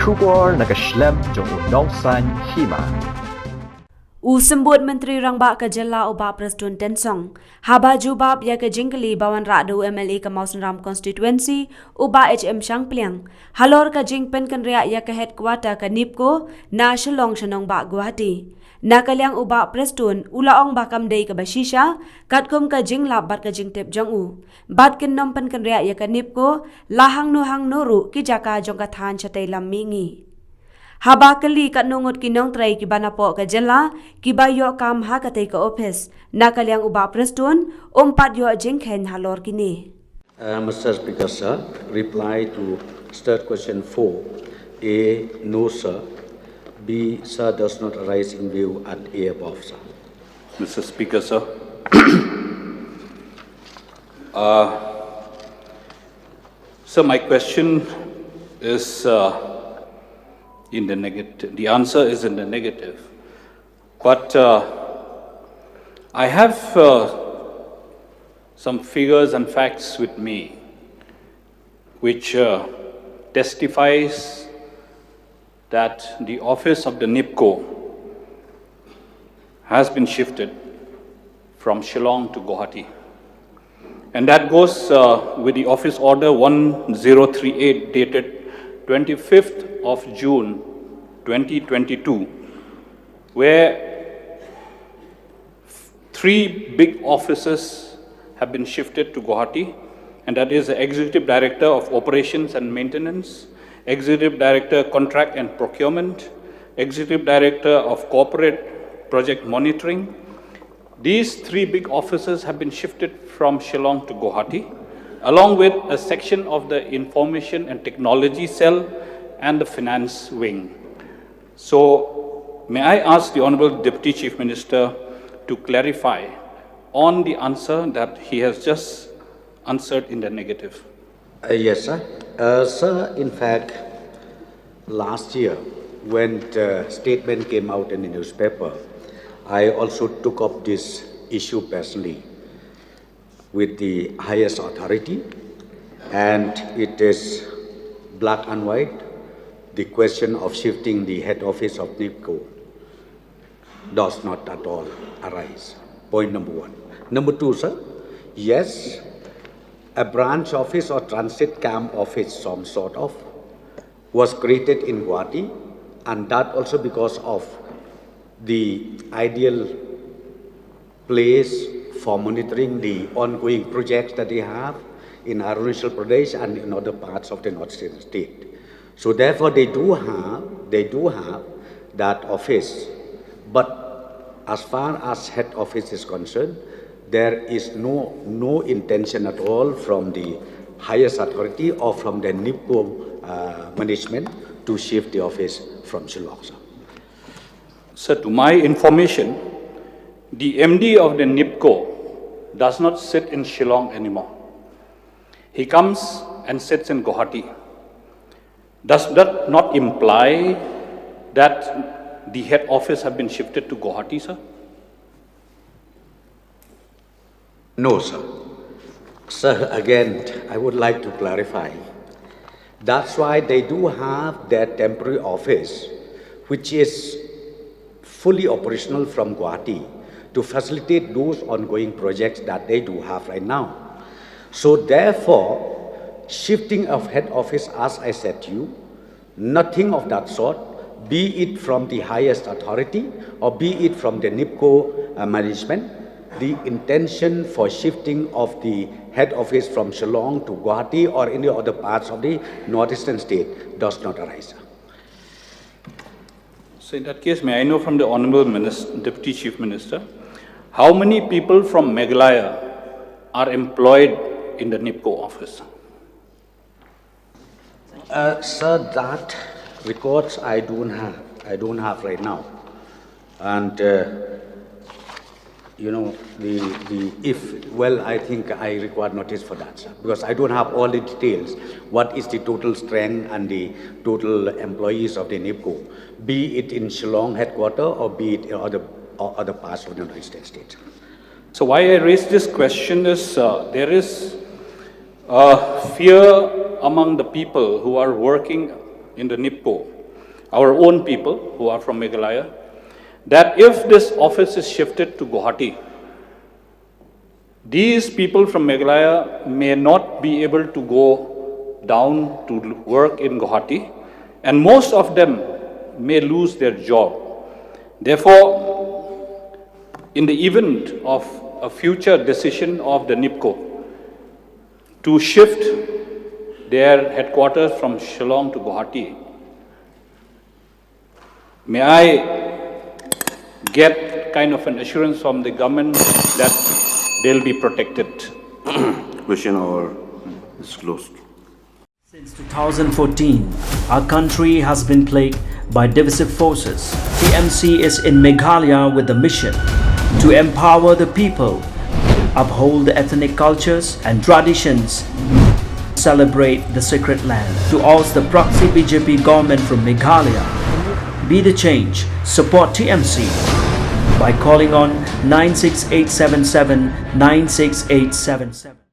Kubor nakaslem jong nongsan Hima. Usambut Menteri Rangba Kajala Oba Prestone Tensong, Haba Jubab ya ke Jingkheiñ Bawan Radu MLA ke Mausenram Constituency, Uba HM Shangpliang, Halor ke Jingpen Kenria ya ke headquarter ke Neepco, na Shillong Shanong Ba Guwahati. Nakaliang Uba Prestone, Ulaong Bakam Day ke Bashisha, Katkum ke Jinglap Bat ke Jingtep Jongu, Bat ken Nompen Kenria ya ke Neepco, Lahang Nuhang Nuru ki Jaka Jongkathan Chatay Lam Mingi. Haba kali Katno Ngut kinong tray Kiba na po ka jela, Kiba Ïohkam ha katay ka Ophis, nakaliang Uba Prestone, umpat yo Jingkheiñ halor kini. Mr. Speaker, sir, reply to third question 4. A, no, sir. B, sir, does not arise in view at A above, sir. Mr. Speaker, sir. Sir, my question is in the negative. The answer is in the negative. But I have some figures and facts with me which testifies that the office of the Neepco has been shifted from Shillong to Guwahati. And that goes with the office order 1038 dated 25th of June 2022, where 3 big offices have been shifted to Guwahati, and that is the Executive Director of Operations and Maintenance, Executive Director Contract and Procurement, Executive Director of Corporate Project Monitoring. These 3 big offices have been shifted from Shillong to Guwahati, along with a section of the Information and Technology Cell and the Finance Wing. So, may I ask the Honourable Deputy Chief Minister to clarify on the answer that he has just answered in the negative? Yes, sir. Sir, in fact, last year, when the statement came out in the newspaper, I also took up this issue personally with the highest authority, and it is black and white, the question of shifting the head office of Neepco does not at all arise. Point number 1. Number 2, sir, yes, a branch office or transit camp office, some sort of, was created in Guwahati, and that also because of the ideal place for monitoring the ongoing projects that they have in Arunachal Pradesh and in other parts of the northeastern state. So therefore they do have that office, but as far as head office is concerned, there is no intention at all from the highest authority or from the Neepco management to shift the office from Shillong. Sir, to my information, the MD of the Neepco does not sit in Shillong anymore. He comes and sits in Guwahati. Does that not imply that the head office have been shifted to Guwahati, sir? No, sir. Sir, again, I would like to clarify. That's why they do have their temporary office, which is fully operational from Guwahati to facilitate those ongoing projects that they do have right now. So therefore, shifting of head office, as I said to you, nothing of that sort, be it from the highest authority or be it from the Neepco management, the intention for shifting of the head office from Shillong to Guwahati or any other parts of the northeastern state does not arise. So in that case, may I know from the Honourable Deputy Chief Minister, how many people from Meghalaya are employed in the Neepco office? Sir, that records I don't have right now. And you know, I think I require notice for that, sir, because I don't have all the details. What is the total strength and the total employees of the Neepco, be it in Shillong headquarters or be it in other parts of the United States. So why I raise this question is there is fear among the people who are working in the Neepco our own people who are from Meghalaya, that if this office is shifted to Guwahati, these people from Meghalaya may not be able to go down to work in Guwahati, and most of them may lose their job. Therefore, in the event of a future decision of the Neepco to shift their headquarters from Shillong to Guwahati, may I get kind of an assurance from the government that they'll be protected? Question hour is closed. Since 2014, our country has been plagued by divisive forces. TMC is in Meghalaya with the mission to empower the people, uphold the ethnic cultures and traditions, celebrate the sacred land. To oust the proxy BJP government from Meghalaya, be the change, support TMC by calling on 96877 96877.